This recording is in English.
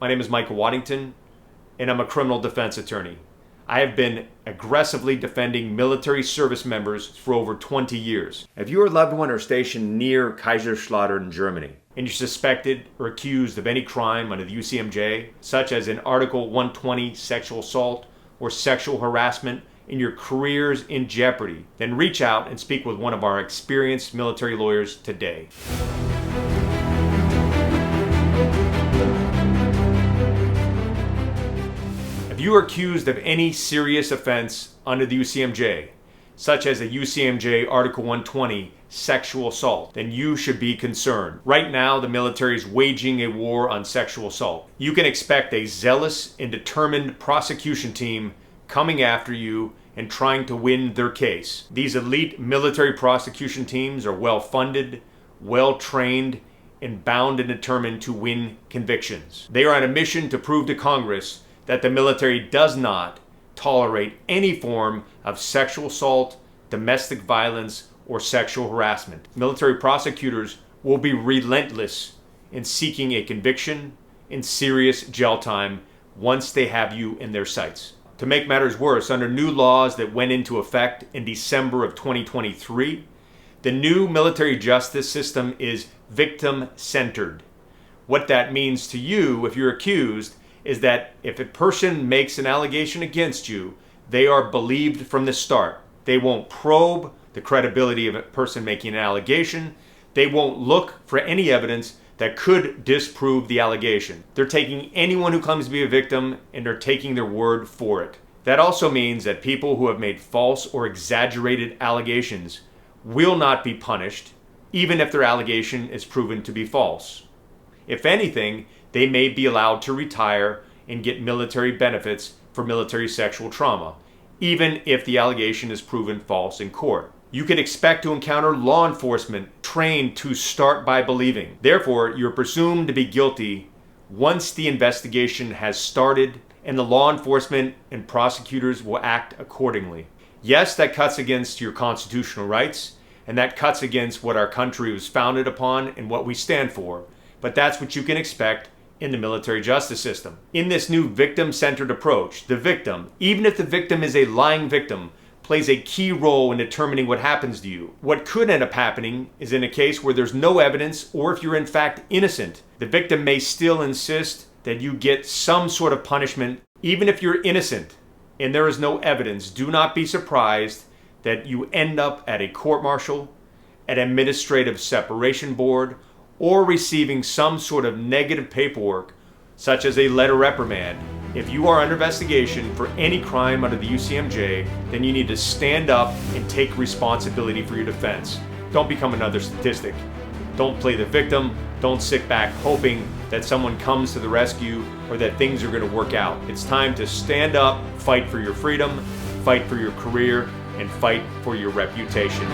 My name is Michael Waddington, and I'm a criminal defense attorney. I have been aggressively defending military service members for over 20 years. If your loved one are stationed near Kaiserslautern, Germany, and you're suspected or accused of any crime under the UCMJ, such as an Article 120 sexual assault or sexual harassment, and your career's in jeopardy, then reach out and speak with one of our experienced military lawyers today. If you are accused of any serious offense under the UCMJ, such as a UCMJ Article 120 sexual assault, then you should be concerned. Right now, the military is waging a war on sexual assault. You can expect a zealous and determined prosecution team coming after you and trying to win their case. These elite military prosecution teams are well funded, well trained, and bound and determined to win convictions. They are on a mission to prove to Congress that the military does not tolerate any form of sexual assault, domestic violence, or sexual harassment. Military prosecutors will be relentless in seeking a conviction and serious jail time once they have you in their sights. To make matters worse, under new laws that went into effect in December of 2023, the new military justice system is victim-centered. What that means to you, if you're accused, is that if a person makes an allegation against you, they are believed from the start. They won't probe the credibility of a person making an allegation. They won't look for any evidence that could disprove the allegation. They're taking anyone who claims to be a victim and they're taking their word for it. That also means that people who have made false or exaggerated allegations will not be punished, even if their allegation is proven to be false. If anything, they may be allowed to retire and get military benefits for military sexual trauma, even if the allegation is proven false in court. You can expect to encounter law enforcement trained to start by believing. Therefore, you're presumed to be guilty once the investigation has started, and the law enforcement and prosecutors will act accordingly. Yes, that cuts against your constitutional rights, and that cuts against what our country was founded upon and what we stand for, but that's what you can expect in the military justice system. In this new victim-centered approach, the victim, even if the victim is a lying victim, plays a key role in determining what happens to you. What could end up happening is in a case where there's no evidence, or if you're in fact innocent, the victim may still insist that you get some sort of punishment. Even if you're innocent and there is no evidence, do not be surprised that you end up at a court-martial, an administrative separation board, or receiving some sort of negative paperwork, such as a letter reprimand. If you are under investigation for any crime under the UCMJ, then you need to stand up and take responsibility for your defense. Don't become another statistic. Don't play the victim. Don't sit back hoping that someone comes to the rescue or that things are going to work out. It's time to stand up, fight for your freedom, fight for your career, and fight for your reputation.